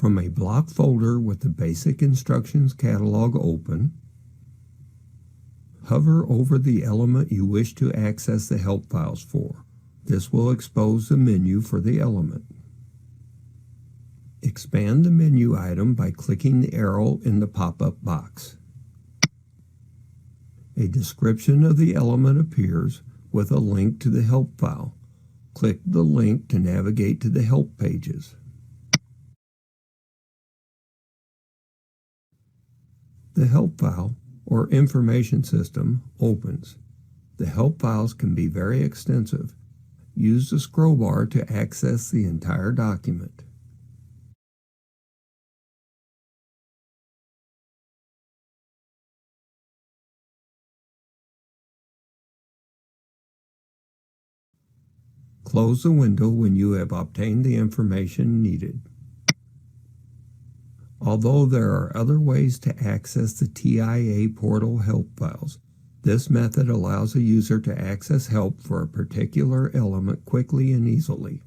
From a block folder with the Basic Instructions catalog open, hover over the element you wish to access the help files for. This will expose the menu for the element. Expand the menu item by clicking the arrow in the pop-up box. A description of the element appears with a link to the help file. Click the link to navigate to the help pages. The help file, or information system, opens. The help files can be very extensive. Use the scroll bar to access the entire document. Close the window when you have obtained the information needed. Although there are other ways to access the TIA portal help files, this method allows a user to access help for a particular element quickly and easily.